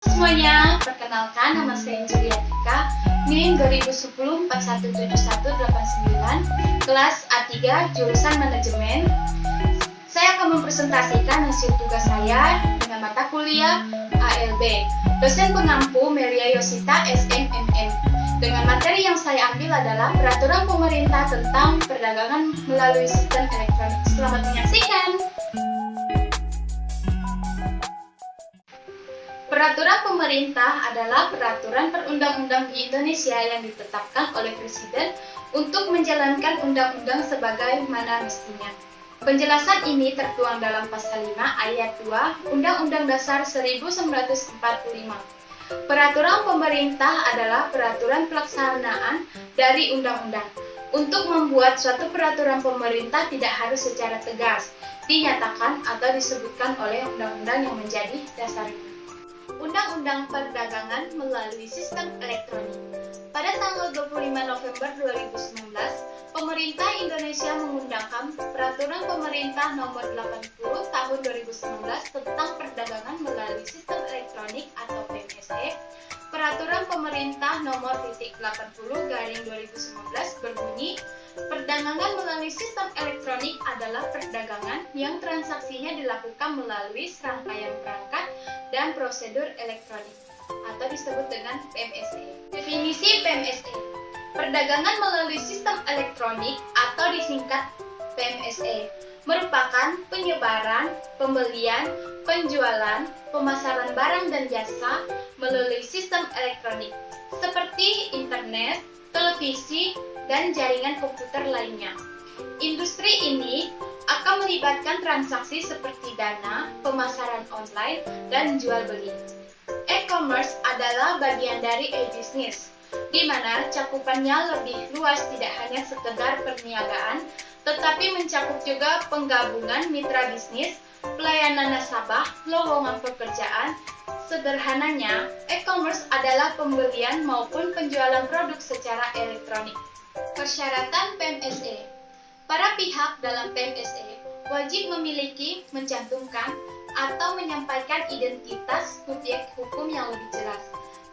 Semuanya, perkenalkan nama saya Juliatika, NIM 2010-417189, kelas A3, jurusan manajemen. Saya akan mempresentasikan hasil tugas saya dengan mata kuliah ALB, dosen pengampu Melia Yosita SMMM. Dengan materi yang saya ambil adalah peraturan pemerintah tentang perdagangan melalui sistem elektronik. Selamat menyaksikan. Peraturan pemerintah adalah peraturan perundang-undang di Indonesia yang ditetapkan oleh Presiden untuk menjalankan undang-undang sebagaimana mestinya. Penjelasan ini tertuang dalam Pasal 5 Ayat 2 Undang-Undang Dasar 1945. Peraturan pemerintah adalah peraturan pelaksanaan dari undang-undang. Untuk membuat suatu peraturan pemerintah tidak harus secara tegas dinyatakan atau disebutkan oleh undang-undang yang menjadi dasarnya. Undang-Undang Perdagangan melalui Sistem Elektronik. Pada tanggal 25 November 2019, pemerintah Indonesia mengundangkan Peraturan Pemerintah Nomor 80 Tahun 2019 tentang Perdagangan melalui Sistem Elektronik atau PMSE. Peraturan Pemerintah Nomor 80/2019 berbunyi, perdagangan melalui sistem elektronik adalah perdagangan yang transaksinya dilakukan melalui serangkaian perangkat dan prosedur elektronik atau disebut dengan PMSE. Definisi PMSE: perdagangan melalui sistem elektronik atau disingkat PMSE merupakan penyebaran, pembelian, penjualan, pemasaran barang dan jasa melalui sistem elektronik seperti internet, televisi, dan jaringan komputer lainnya. Industri ini akan melibatkan transaksi seperti dana, pemasaran online, dan jual beli. E-commerce adalah bagian dari e-business, di mana cakupannya lebih luas, tidak hanya sekedar perniagaan, tetapi mencakup juga penggabungan mitra bisnis, pelayanan nasabah, lowongan pekerjaan. Sederhananya, e-commerce adalah pembelian maupun penjualan produk secara elektronik. Persyaratan PMSE: para pihak dalam PMSE wajib memiliki, mencantumkan, atau menyampaikan identitas subjek hukum yang lebih jelas.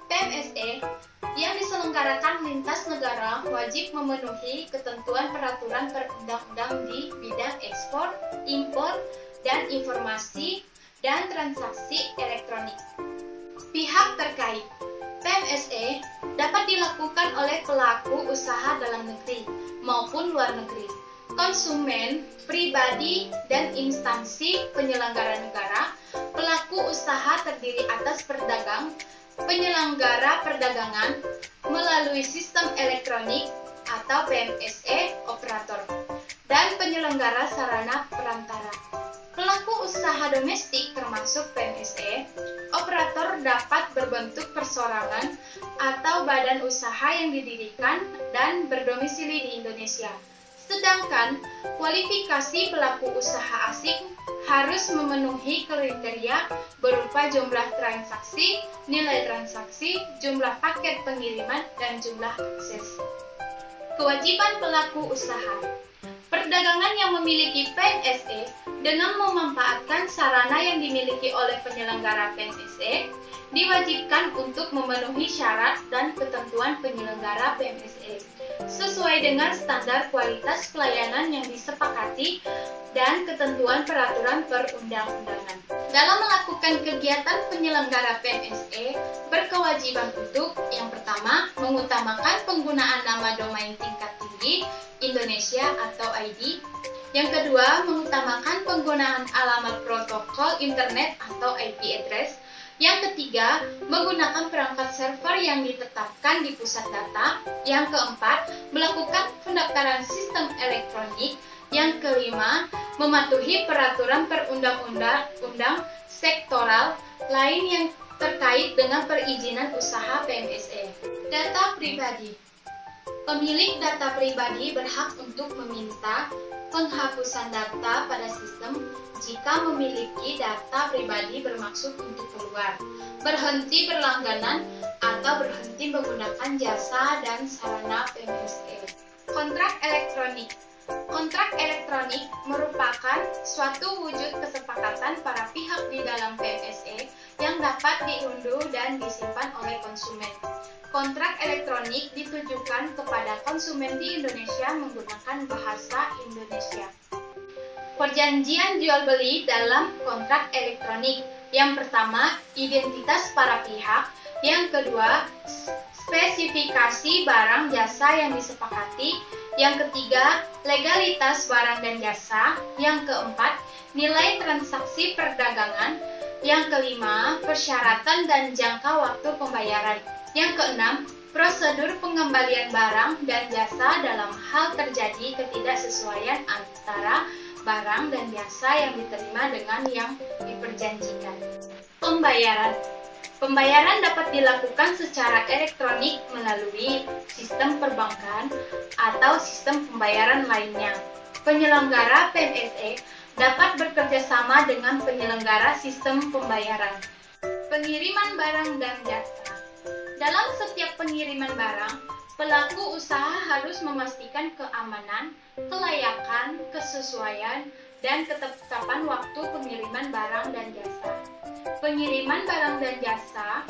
PMSE yang diselenggarakan lintas negara wajib memenuhi ketentuan peraturan perundang-undang di bidang ekspor, impor, dan informasi dan transaksi elektronik. Pihak terkait: PMSE dapat dilakukan oleh pelaku usaha dalam negeri maupun luar negeri, konsumen, pribadi, dan instansi penyelenggara negara. Pelaku usaha terdiri atas pedagang, penyelenggara perdagangan melalui sistem elektronik atau PMSE operator, dan penyelenggara sarana perantara. Pelaku usaha domestik termasuk PMSE operator dapat berbentuk perseorangan atau badan usaha yang didirikan dan berdomisili di Indonesia. Sedangkan kualifikasi pelaku usaha asing harus memenuhi kriteria berupa jumlah transaksi, nilai transaksi, jumlah paket pengiriman, dan jumlah akses. Kewajiban pelaku usaha: perdagangan yang memiliki PMSE dengan memanfaatkan sarana yang dimiliki oleh penyelenggara PMSE diwajibkan untuk memenuhi syarat dan ketentuan penyelenggara PMSE sesuai dengan standar kualitas pelayanan yang disepakati dan ketentuan peraturan perundang-undangan. Dalam melakukan kegiatan, penyelenggara PMSE berkewajiban untuk yang pertama, mengutamakan penggunaan nama domain tingkat tinggi Indonesia atau ID. Yang kedua, mengutamakan penggunaan alamat protokol internet atau IP address. Yang ketiga, menggunakan perangkat server yang ditetapkan di pusat data. Yang keempat, melakukan pendaftaran sistem elektronik. Yang kelima, mematuhi peraturan perundang-undang sektoral lain yang terkait dengan perizinan usaha PMSE. Data pribadi: pemilik data pribadi berhak untuk meminta penghapusan data pada sistem jika memiliki data pribadi bermaksud untuk keluar, berhenti berlangganan, atau berhenti menggunakan jasa dan sarana PMSE. Kontrak elektronik: kontrak elektronik merupakan suatu wujud kesepakatan para pihak di dalam PMSE yang yang dapat diunduh dan disimpan oleh konsumen. Kontrak elektronik ditujukan kepada konsumen di Indonesia menggunakan bahasa Indonesia. Perjanjian jual beli dalam kontrak elektronik. Yang pertama, identitas para pihak. Yang kedua, spesifikasi barang jasa yang disepakati. Yang ketiga, legalitas barang dan jasa. Yang keempat, nilai transaksi perdagangan. Yang kelima, persyaratan dan jangka waktu pembayaran. Yang keenam, prosedur pengembalian barang dan jasa dalam hal terjadi ketidaksesuaian antara barang dan jasa yang diterima dengan yang diperjanjikan. Pembayaran. Pembayaran dapat dilakukan secara elektronik melalui sistem perbankan atau sistem pembayaran lainnya. Penyelenggara PNSE dapat bekerja sama dengan penyelenggara sistem pembayaran. Pengiriman barang dan jasa. Dalam setiap pengiriman barang, pelaku usaha harus memastikan keamanan, kelayakan, kesesuaian, dan ketetapan waktu pengiriman barang dan jasa. Pengiriman barang dan jasa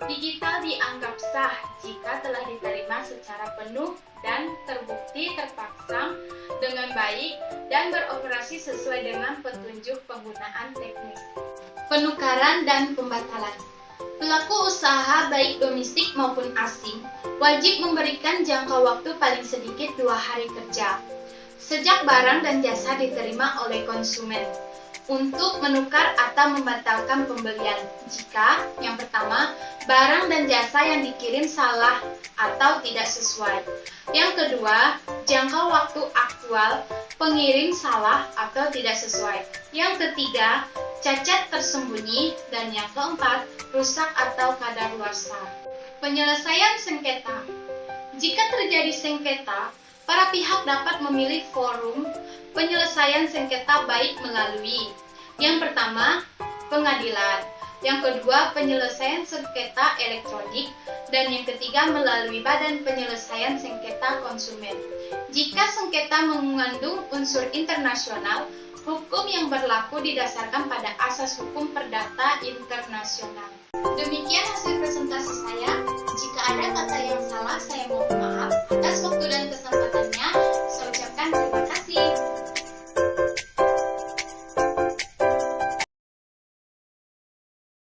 digital dianggap sah jika telah diterima secara penuh dan terbukti terpasang dengan baik dan beroperasi sesuai dengan petunjuk penggunaan teknis. Penukaran dan pembatalan. Pelaku usaha baik domestik maupun asing wajib memberikan jangka waktu paling sedikit 2 hari kerja sejak barang dan jasa diterima oleh konsumen untuk menukar atau membatalkan pembelian jika yang pertama, barang dan jasa yang dikirim salah atau tidak sesuai. Yang kedua, jangka waktu aktual pengirim salah atau tidak sesuai. Yang ketiga, cacat tersembunyi, dan yang keempat, rusak atau kadaluarsa. Penyelesaian sengketa. Jika terjadi sengketa, para pihak dapat memilih forum penyelesaian sengketa baik melalui yang pertama, pengadilan, yang kedua, penyelesaian sengketa elektronik, dan yang ketiga, melalui Badan Penyelesaian Sengketa Konsumen. Jika sengketa mengandung unsur internasional, hukum yang berlaku didasarkan pada asas hukum perdata internasional. Demikian hasil presentasi saya. Jika ada kata yang salah, saya mohon